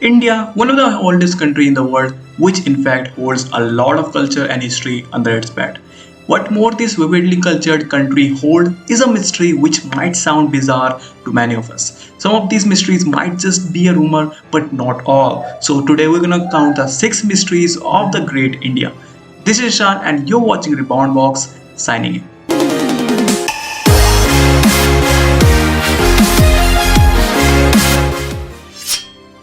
India, one of the oldest country in the world, which in fact holds a lot of culture and history under its belt. What more this vividly cultured country hold is a mystery which might sound bizarre to many of us. Some of these mysteries might just be a rumor, but not all. So today we're gonna count the 6 mysteries of the great India. This is Shan and you're watching Rebound Box, signing in.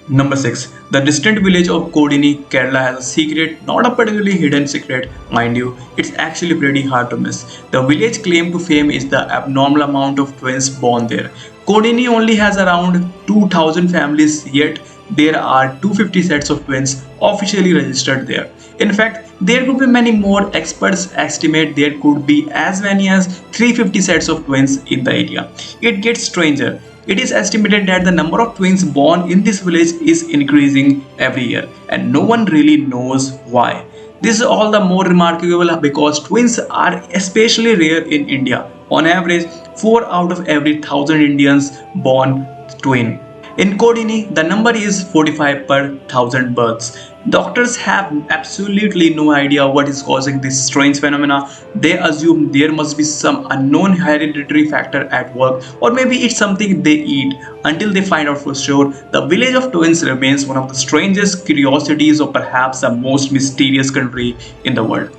Number 6. The distant village of Kodinhi, Kerala has a secret, not a particularly hidden secret, mind you, it's actually pretty hard to miss. The village claim to fame is the abnormal amount of twins born there. Kodinhi only has around 2000 families, yet there are 250 sets of twins officially registered there. In fact, there could be many more. Experts estimate there could be as many as 350 sets of twins in the area. It gets stranger. It is estimated that the number of twins born in this village is increasing every year, and no one really knows why. This is all the more remarkable because twins are especially rare in India. On average, 4 out of every 1000 Indians born twin. In Kodini, the number is 45 per 1000 births. Doctors have absolutely no idea what is causing this strange phenomena. They assume there must be some unknown hereditary factor at work, or maybe it's something they eat. Until they find out for sure, the village of twins remains one of the strangest curiosities or perhaps the most mysterious country in the world.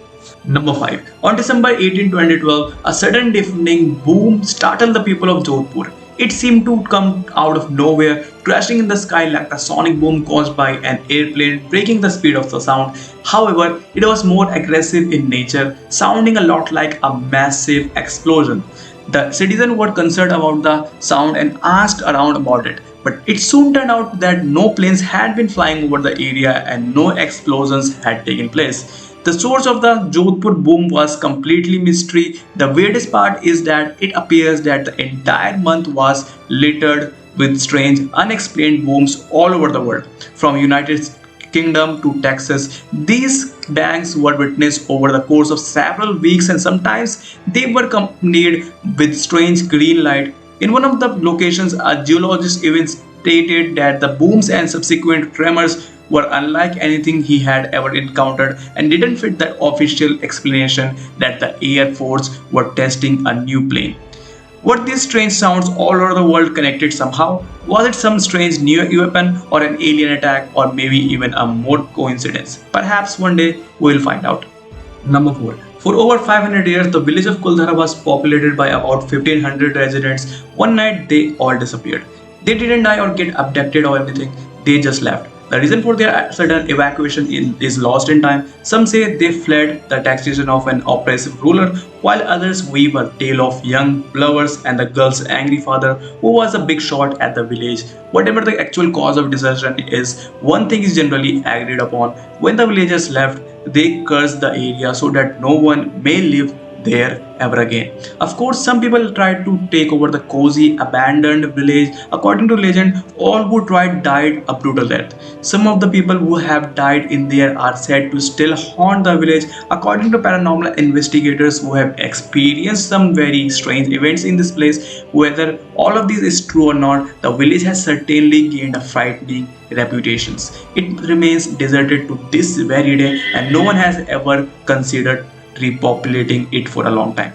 Number 5. On December 18, 2012, a sudden deafening boom startled the people of Jodhpur. It seemed to come out of nowhere, crashing in the sky like a sonic boom caused by an airplane breaking the speed of the sound. However, it was more aggressive in nature, sounding a lot like a massive explosion. The citizens were concerned about the sound and asked around about it. But it soon turned out that no planes had been flying over the area and no explosions had taken place. The source of the Jodhpur boom was completely mystery. The weirdest part is that it appears that the entire month was littered with strange, unexplained booms all over the world, from United Kingdom to Texas. These bangs were witnessed over the course of several weeks, and sometimes they were accompanied with strange green light. In one of the locations, a geologist even stated that the booms and subsequent tremors were unlike anything he had ever encountered and didn't fit the official explanation that the Air Force were testing a new plane. Were these strange sounds all over the world connected somehow? Was it some strange new weapon or an alien attack, or maybe even a more coincidence? Perhaps one day we'll find out. Number 4. For over 500 years, the village of Kuldhara was populated by about 1500 residents. One night, they all disappeared. They didn't die or get abducted or anything, they just left. The reason for their sudden evacuation is lost in time. Some say they fled the taxation of an oppressive ruler, while others weave a tale of young lovers and the girl's angry father, who was a big shot at the village. Whatever the actual cause of desertion is, one thing is generally agreed upon. When the villagers left, they cursed the area so that no one may live there ever again. Of course, some people tried to take over the cozy, abandoned village. According to legend, all who tried died a brutal death. Some of the people who have died in there are said to still haunt the village. According to paranormal investigators who have experienced some very strange events in this place, whether all of this is true or not, the village has certainly gained a frightening reputation. It remains deserted to this very day, and no one has ever considered repopulating it for a long time.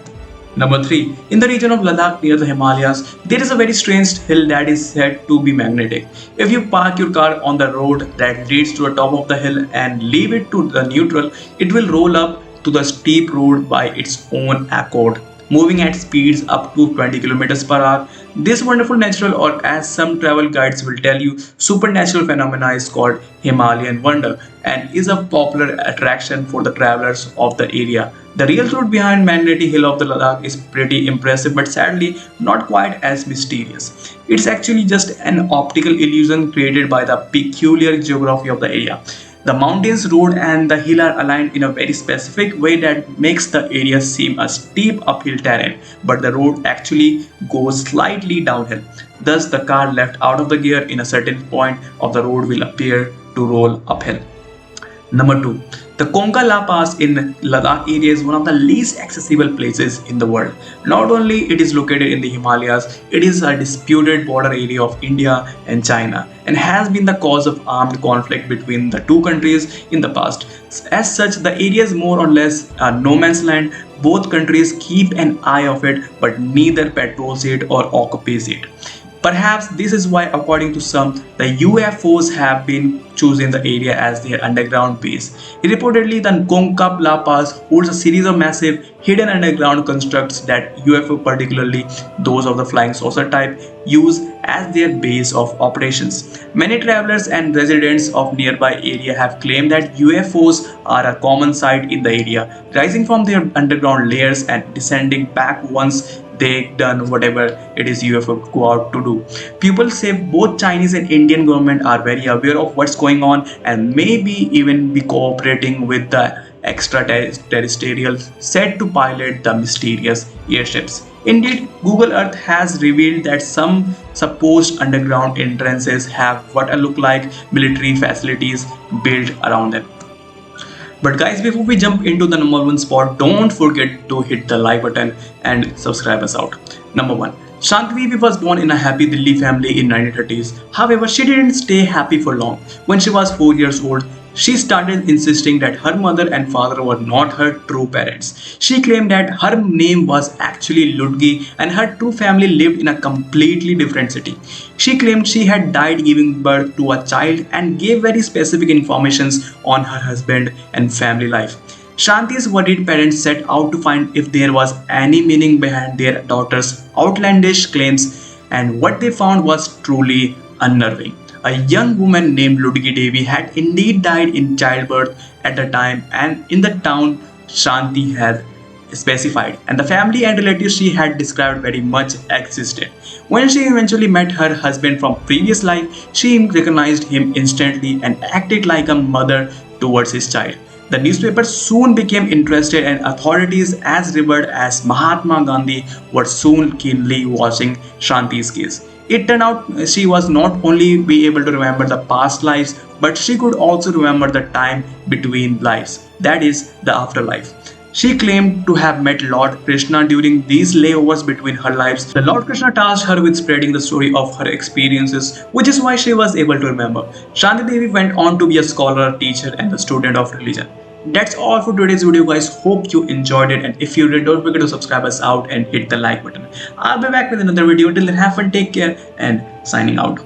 Number 3. In the region of Ladakh near the Himalayas, there is a very strange hill that is said to be magnetic. If you park your car on the road that leads to the top of the hill and leave it to the neutral, it will roll up to the steep road by its own accord, moving at speeds up to 20 kilometers per hour. This wonderful natural, or as some travel guides will tell you, supernatural phenomena is called Himalayan wonder and is a popular attraction for the travelers of the area. The real truth behind magnetic hill of the Ladakh is pretty impressive, but sadly not quite as mysterious. It's actually just an optical illusion created by the peculiar geography of the area. The mountains, road and the hill are aligned in a very specific way that makes the area seem a steep uphill terrain, but the road actually goes slightly downhill. Thus, the car left out of the gear in a certain point of the road will appear to roll uphill. Number 2. The Kongka La Pass in Ladakh area is one of the least accessible places in the world. Not only it is located in the Himalayas, it is a disputed border area of India and China and has been the cause of armed conflict between the two countries in the past. As such, the area is more or less a no man's land. Both countries keep an eye of it, but neither patrols it or occupies it. Perhaps this is why, according to some, the UFOs have been choosing the area as their underground base. Reportedly, the Kongkap La Pass holds a series of massive hidden underground constructs that UFO, particularly those of the flying saucer type, use as their base of operations. Many travelers and residents of nearby area have claimed that UFOs are a common sight in the area, rising from their underground layers and descending back once they done whatever it is UFO go out to do. People say both Chinese and Indian government are very aware of what's going on and maybe even be cooperating with the extraterrestrials said to pilot the mysterious airships. Indeed, Google Earth has revealed that some supposed underground entrances have what look like military facilities built around them. But guys, before we jump into the number one spot, don't forget to hit the like button and subscribe us out. Number one. Shanti was born in a happy Delhi family in 1930s. However, she didn't stay happy for long. When she was 4 years old, she started insisting that her mother and father were not her true parents. She claimed that her name was actually Ludgi and her true family lived in a completely different city. She claimed she had died giving birth to a child and gave very specific informations on her husband and family life. Shanti's worried parents set out to find if there was any meaning behind their daughter's outlandish claims, and what they found was truly unnerving. A young woman named Ludgi Devi had indeed died in childbirth at the time and in the town Shanti had specified, and the family and relatives she had described very much existed. When she eventually met her husband from previous life, she recognized him instantly and acted like a mother towards his child. The newspaper soon became interested and authorities as revered as Mahatma Gandhi were soon keenly watching Shanti's case. It turned out she was not only be able to remember the past lives, but she could also remember the time between lives, that is, the afterlife. She claimed to have met Lord Krishna during these layovers between her lives. The Lord Krishna tasked her with spreading the story of her experiences, which is why she was able to remember. Shanti Devi went on to be a scholar, teacher, and a student of religion. That's all for today's video, guys. Hope you enjoyed it, and if you did, don't forget to subscribe us out and hit the like button. I'll be back with another video. Till then, have fun, take care, and signing out.